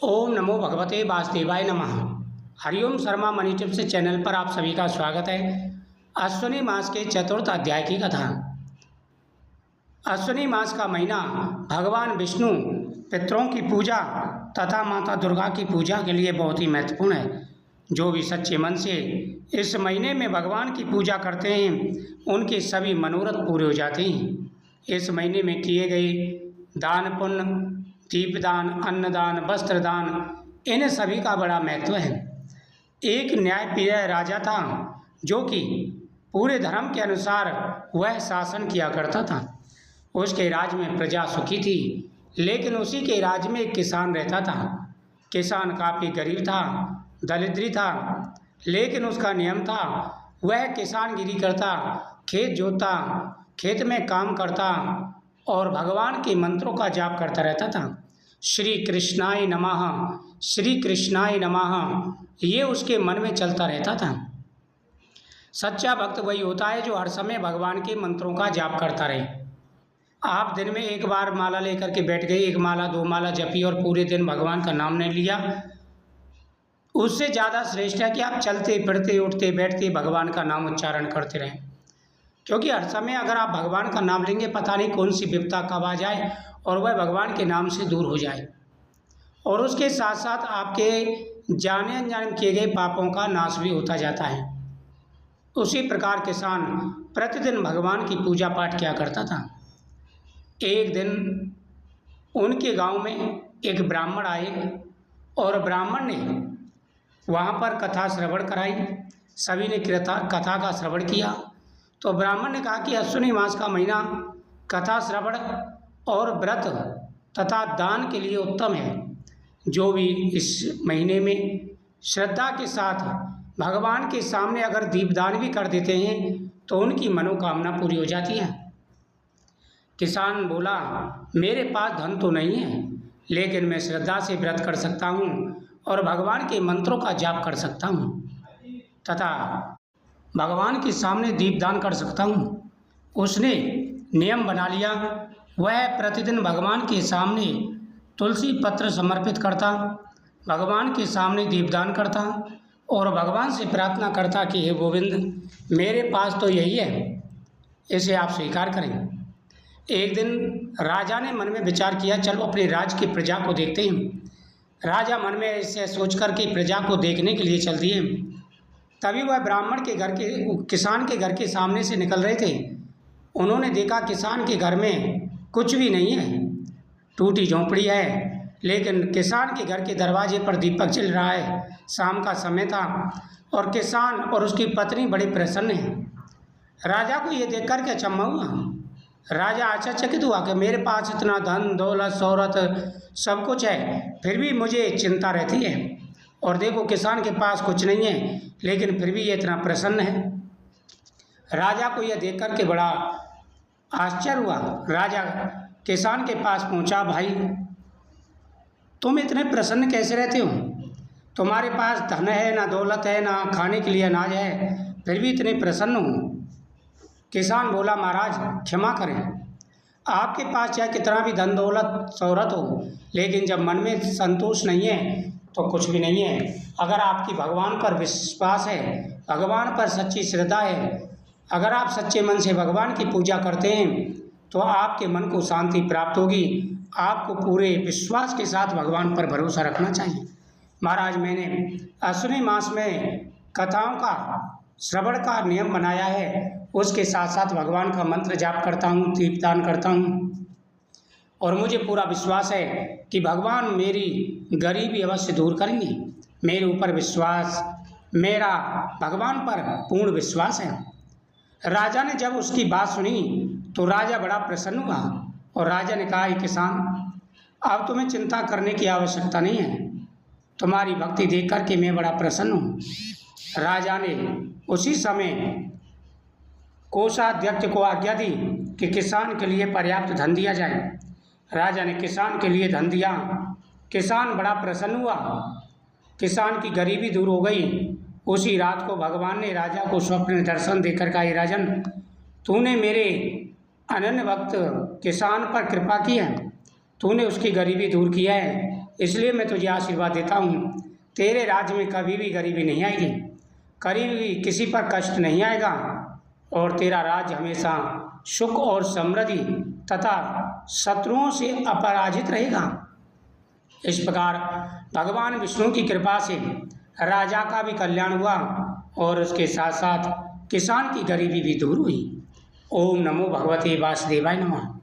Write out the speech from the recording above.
ओम नमो भगवते वासुदेवाय नमः। Hariom Sharma money tips channel पर आप सभी का स्वागत है। अश्विनी मास के चतुर्थ अध्याय की कथा। अश्विनी मास का महीना भगवान विष्णु, पितरों की पूजा तथा माता दुर्गा की पूजा के लिए बहुत ही महत्वपूर्ण है। जो भी सच्चे मन से इस महीने में भगवान की पूजा करते हैं उनके सभी मनोरथ पूरे हो जाते हैं। इस महीने में किए गए दान पुण्य, दीपदान, अन्नदान, वस्त्रदान, इन सभी का बड़ा महत्व है। एक न्यायप्रिय राजा था जो कि पूरे धर्म के अनुसार वह शासन किया करता था। उसके राज्य में प्रजा सुखी थी, लेकिन उसी के राज्य में एक किसान रहता था। किसान काफ़ी गरीब था, दरिद्री था, लेकिन उसका नियम था वह किसानगिरी करता, खेत जोतता, खेत में काम करता और भगवान के मंत्रों का जाप करता रहता था। श्री कृष्णाय नमः, श्री कृष्णाय नमः, ये उसके मन में चलता रहता था। सच्चा भक्त वही होता है जो हर समय भगवान के मंत्रों का जाप करता रहे। आप दिन में एक बार माला लेकर के बैठ गए, एक माला दो माला जपी और पूरे दिन भगवान का नाम नहीं लिया, उससे ज़्यादा श्रेष्ठ है कि आप चलते फिरते उठते बैठते भगवान का नाम उच्चारण करते रहें। क्योंकि हर समय अगर आप भगवान का नाम लेंगे, पता नहीं कौन सी विपदा कब आ जाए और वह भगवान के नाम से दूर हो जाए। और उसके साथ साथ आपके जाने अनजाने किए गए पापों का नाश भी होता जाता है। उसी प्रकार किसान प्रतिदिन भगवान की पूजा पाठ किया करता था। एक दिन उनके गांव में एक ब्राह्मण आए और ब्राह्मण ने वहाँ पर कथा श्रवण कराई। सभी ने कथा का श्रवण किया। तो ब्राह्मण ने कहा कि अश्विनी मास का महीना कथा श्रवण और व्रत तथा दान के लिए उत्तम है। जो भी इस महीने में श्रद्धा के साथ भगवान के सामने अगर दीपदान भी कर देते हैं तो उनकी मनोकामना पूरी हो जाती है। किसान बोला, मेरे पास धन तो नहीं है, लेकिन मैं श्रद्धा से व्रत कर सकता हूँ और भगवान के मंत्रों का जाप कर सकता हूँ तथा भगवान के सामने दीपदान कर सकता हूँ। उसने नियम बना लिया, वह प्रतिदिन भगवान के सामने तुलसी पत्र समर्पित करता, भगवान के सामने दीपदान करता और भगवान से प्रार्थना करता कि हे गोविंद, मेरे पास तो यही है, इसे आप स्वीकार करें। एक दिन राजा ने मन में विचार किया, चलो अपने राज्य की प्रजा को देखते हैं। राजा मन में ऐसे सोच कर के प्रजा को देखने के लिए चल दिए। तभी वह ब्राह्मण के घर के किसान के घर के सामने से निकल रहे थे। उन्होंने देखा किसान के घर में कुछ भी नहीं है, टूटी झोंपड़ी है, लेकिन किसान के घर के दरवाजे पर दीपक जल रहा है। शाम का समय था और किसान और उसकी पत्नी बड़े प्रसन्न हैं। राजा को ये देख कर के अचंभा हुआ। राजा आश्चर्यचकित हुआ कि मेरे पास इतना धन दौलत शोहरत सब कुछ है, फिर भी मुझे चिंता रहती है। और देखो किसान के पास कुछ नहीं है, लेकिन फिर भी ये इतना प्रसन्न है। राजा को यह देख कर के बड़ा आश्चर्य हुआ। राजा किसान के पास पहुंचा, भाई तुम इतने प्रसन्न कैसे रहते हो? तुम्हारे पास धन है, ना दौलत है, ना खाने के लिए अनाज है, फिर भी इतने प्रसन्न हो? किसान बोला, महाराज क्षमा करें, आपके पास चाहे कितना भी धन दौलत शोहरत हो, लेकिन जब मन में संतोष नहीं है तो कुछ भी नहीं है। अगर आपकी भगवान पर विश्वास है, भगवान पर सच्ची श्रद्धा है, अगर आप सच्चे मन से भगवान की पूजा करते हैं तो आपके मन को शांति प्राप्त होगी। आपको पूरे विश्वास के साथ भगवान पर भरोसा रखना चाहिए। महाराज, मैंने अश्विनी मास में कथाओं का श्रवण का नियम बनाया है, उसके साथ साथ भगवान का मंत्र जाप करता हूँ, दीपदान करता हूँ और मुझे पूरा विश्वास है कि भगवान मेरी गरीबी अवश्य दूर करेंगे। मेरे ऊपर विश्वास, मेरा भगवान पर पूर्ण विश्वास है। राजा ने जब उसकी बात सुनी तो राजा बड़ा प्रसन्न हुआ और राजा ने कहा, किसान, अब तुम्हें चिंता करने की आवश्यकता नहीं है, तुम्हारी भक्ति देख कर के मैं बड़ा प्रसन्न हूँ। राजा ने उसी समय कोषाध्यक्ष को आज्ञा दी कि किसान के लिए पर्याप्त धन दिया जाए। राजा ने किसान के लिए धन दिया। किसान बड़ा प्रसन्न हुआ, किसान की गरीबी दूर हो गई। उसी रात को भगवान ने राजा को स्वप्न में दर्शन देकर कहा, राजन, तूने मेरे अनन्य भक्त किसान पर कृपा की है, तूने उसकी गरीबी दूर किया है, इसलिए मैं तुझे आशीर्वाद देता हूँ, तेरे राज्य में कभी भी गरीबी नहीं आएगी, कभी भी किसी पर कष्ट नहीं आएगा और तेरा राज्य हमेशा सुख और समृद्धि तथा शत्रुओं से अपराजित रहेगा। इस प्रकार भगवान विष्णु की कृपा से राजा का भी कल्याण हुआ और उसके साथ साथ किसान की गरीबी भी दूर हुई। ओम नमो भगवते वासुदेवाय नमः।